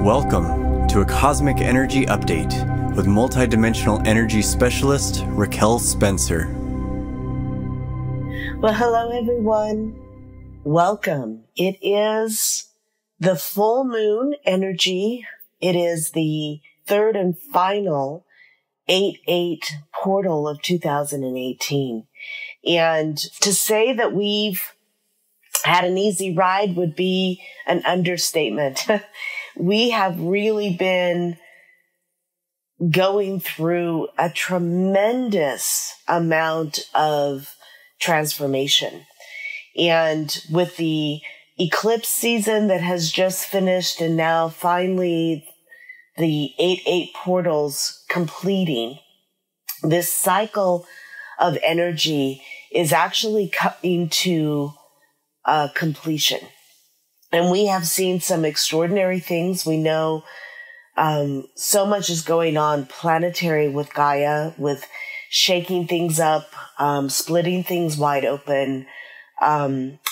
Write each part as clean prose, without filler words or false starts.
Welcome to a Cosmic Energy Update with multidimensional energy specialist Raquel Spencer. Well, hello everyone. Welcome. It is the full moon energy. It is the third and final 8/8 portal of 2018. And to say that we've had an easy ride would be an understatement. We have really been going through a tremendous amount of transformation. And with the eclipse season that has just finished and now finally the 8/8 portals completing, this cycle of energy is actually coming to completion. And we have seen some extraordinary things. We know so much is going on planetary with Gaia, with shaking things up, splitting things wide open,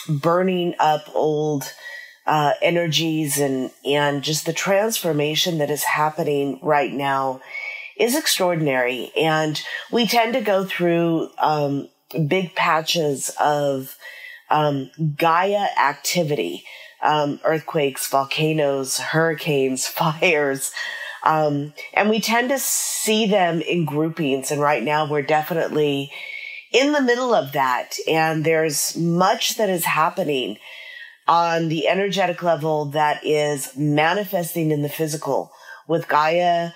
burning up old energies, and just the transformation that is happening right now is extraordinary. And we tend to go through big patches of Gaia activity. Earthquakes, volcanoes, hurricanes, fires. And we tend to see them in groupings. And right now we're definitely in the middle of that. And there's much that is happening on the energetic level that is manifesting in the physical, with Gaia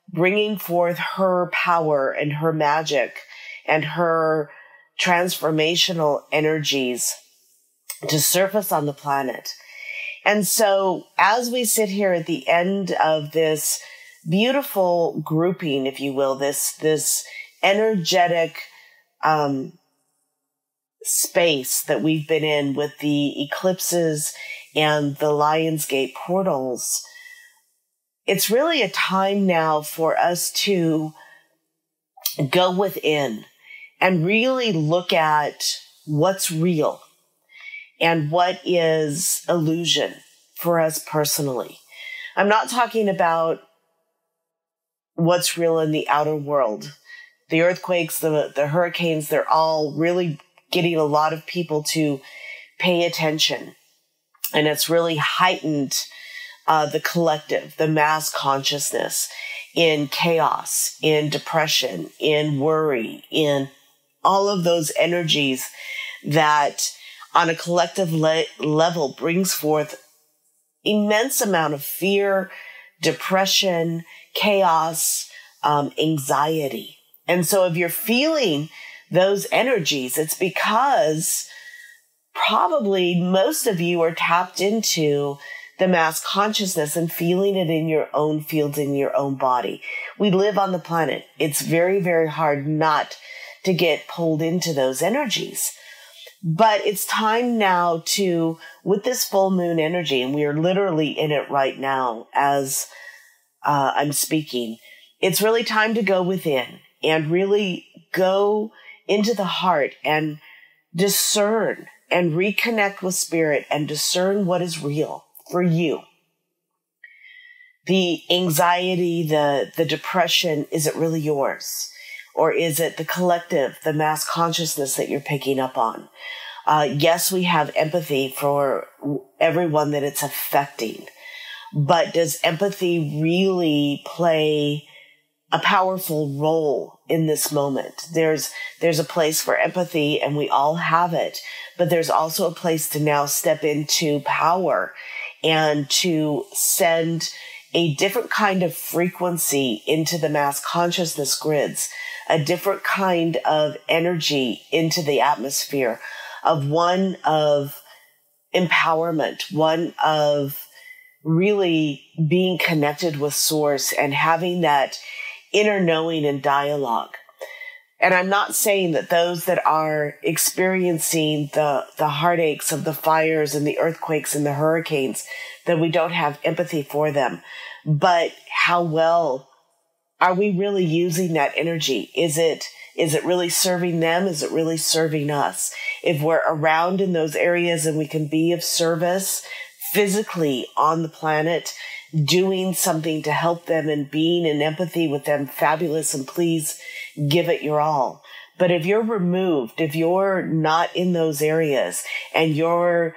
bringing forth her power and her magic and her transformational energies to surface on the planet. And so as we sit here at the end of this beautiful grouping, if you will, this energetic space that we've been in with the eclipses and the Lionsgate portals, it's really a time now for us to go within and really look at what's real and what is illusion for us personally. I'm not talking about what's real in the outer world. The earthquakes, the hurricanes, they're all really getting a lot of people to pay attention. And it's really heightened the collective, the mass consciousness in chaos, in depression, in worry, in all of those energies that on a collective level brings forth immense amount of fear, depression, chaos, anxiety. And so if you're feeling those energies, it's because probably most of you are tapped into the mass consciousness and feeling it in your own fields, in your own body. We live on the planet. It's very, very hard not to get pulled into those energies. But it's time now to, with this full moon energy, and we are literally in it right now as I'm speaking, it's really time to go within and really go into the heart and discern and reconnect with spirit and discern what is real for you. The anxiety, the depression, is it really yours? Or is it the collective, the mass consciousness that you're picking up on? Yes, we have empathy for everyone that it's affecting, but does empathy really play a powerful role in this moment? There's a place for empathy, and we all have it, but there's also a place to now step into power and to send a different kind of frequency into the mass consciousness grids, a different kind of energy into the atmosphere, of one of empowerment, one of really being connected with source and having that inner knowing and dialogue. And I'm not saying that those that are experiencing the heartaches of the fires and the earthquakes and the hurricanes, that we don't have empathy for them. But how well are we really using that energy? Is it really serving them? Is it really serving us? If we're around in those areas and we can be of service physically on the planet, doing something to help them and being in empathy with them, fabulous, and please give it your all. But if you're removed, if you're not in those areas and you're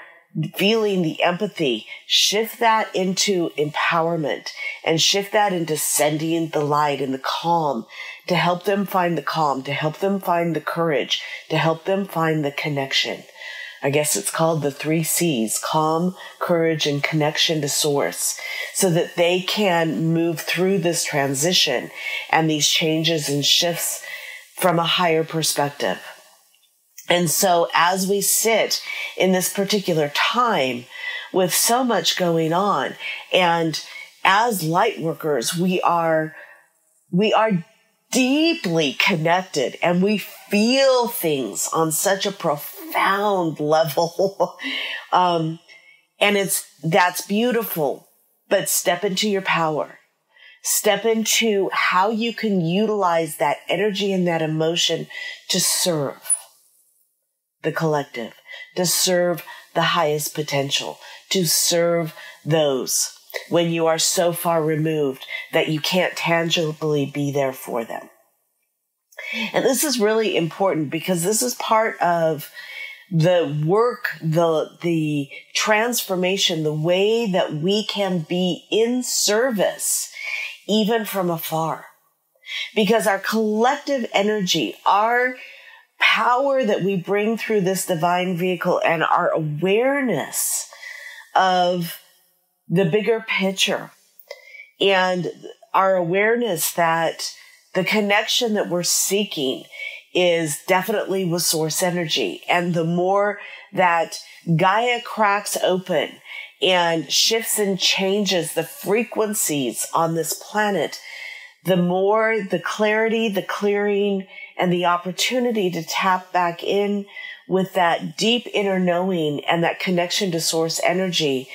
feeling the empathy, shift that into empowerment and shift that into sending the light and the calm to help them find the calm, to help them find the courage, to help them find the connection. I guess it's called the 3 C's: calm, courage, and connection to source, so that they can move through this transition and these changes and shifts from a higher perspective. And so as we sit in this particular time with so much going on, and as light workers, we are deeply connected and we feel things on such a profound level. And that's beautiful, but step into your power. Step into how you can utilize that energy and that emotion to serve the collective, to serve the highest potential, to serve those when you are so far removed that you can't tangibly be there for them. And this is really important because this is part of the work, the transformation, the way that we can be in service even from afar. Because our collective energy, our power that we bring through this divine vehicle, and our awareness of the bigger picture, and our awareness that the connection that we're seeking is definitely with source energy. And the more that Gaia cracks open and shifts and changes the frequencies on this planet, the more the clarity, the clearing, and the opportunity to tap back in with that deep inner knowing and that connection to source energy,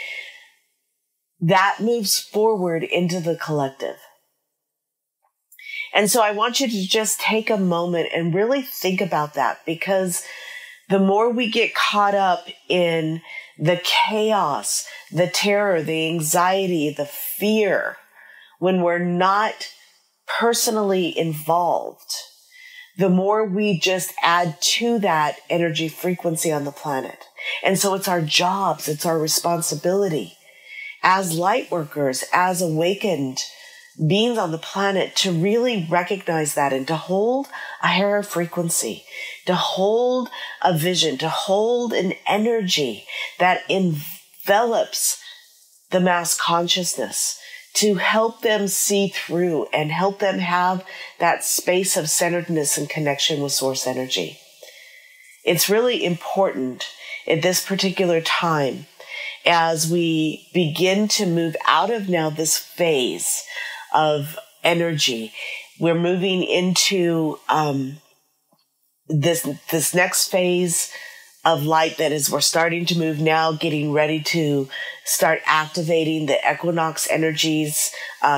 that moves forward into the collective. And so I want you to just take a moment and really think about that, because the more we get caught up in the chaos, the terror, the anxiety, the fear, when we're not personally involved, the more we just add to that energy frequency on the planet. And so it's our jobs, it's our responsibility as light workers, as awakened beings on the planet, to really recognize that and to hold a higher frequency, to hold a vision, to hold an energy that envelops the mass consciousness, to help them see through and help them have that space of centeredness and connection with source energy. It's really important at this particular time, as we begin to move out of now this phase of energy. We're moving into this next phase of light, that is, we're starting to move now, getting ready to start activating the equinox energies,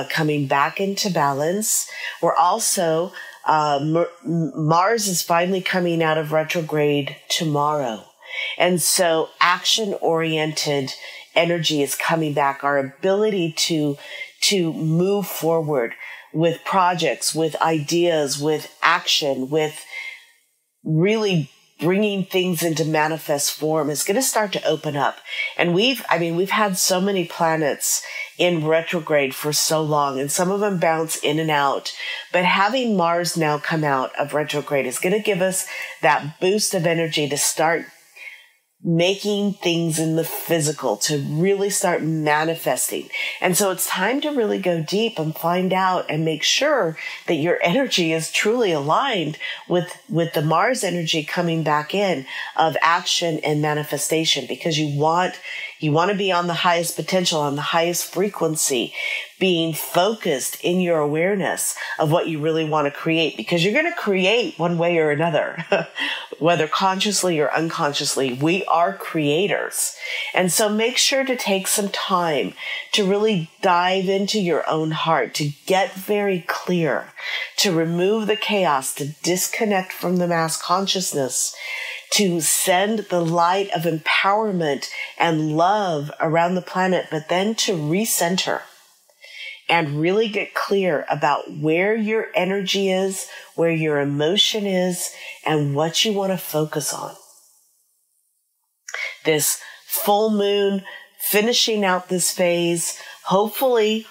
coming back into balance. We're also, Mars is finally coming out of retrograde tomorrow. And so action-oriented energy is coming back. Our ability to move forward with projects, with ideas, with action, with really bringing things into manifest form is going to start to open up. And we've had so many planets in retrograde for so long, and some of them bounce in and out. But having Mars now come out of retrograde is going to give us that boost of energy to start making things in the physical, to really start manifesting. And so it's time to really go deep and find out and make sure that your energy is truly aligned with the Mars energy coming back in of action and manifestation, because you want to be on the highest potential, on the highest frequency, being focused in your awareness of what you really want to create, because you're going to create one way or another, whether consciously or unconsciously. We are creators. And so make sure to take some time to really dive into your own heart, to get very clear, to remove the chaos, to disconnect from the mass consciousness, to send the light of empowerment and love around the planet, but then to recenter. and really get clear about where your energy is, where your emotion is, and what you want to focus on. This full moon, finishing out this phase, hopefully,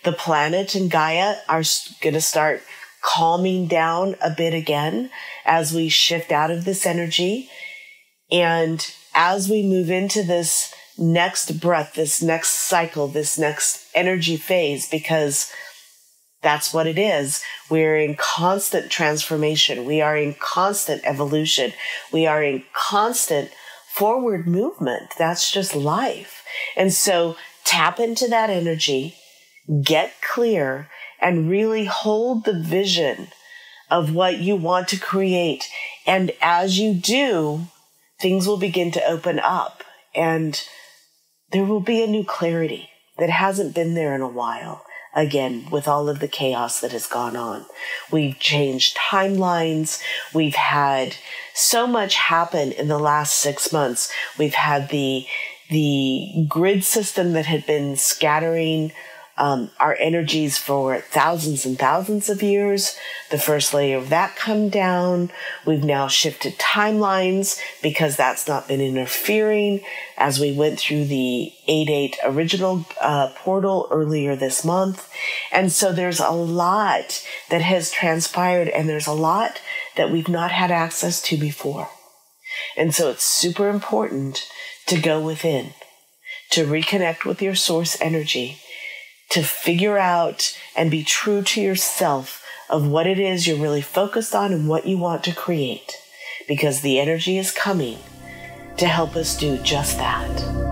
the planet and Gaia are going to start calming down a bit again as we shift out of this energy. And as we move into this next breath, this next cycle, this next energy phase, because that's what it is. We're in constant transformation. We are in constant evolution. We are in constant forward movement. That's just life. And so tap into that energy, get clear, and really hold the vision of what you want to create. And as you do, things will begin to open up and there will be a new clarity that hasn't been there in a while. Again, with all of the chaos that has gone on. We've changed timelines. We've had so much happen in the last 6 months. We've had the grid system that had been scattering our energies for thousands and thousands of years. The first layer of that come down. We've now shifted timelines because that's not been interfering as we went through the 8/8 original portal earlier this month. And so there's a lot that has transpired and there's a lot that we've not had access to before. And so it's super important to go within, to reconnect with your source energy, to figure out and be true to yourself of what it is you're really focused on and what you want to create, because the energy is coming to help us do just that.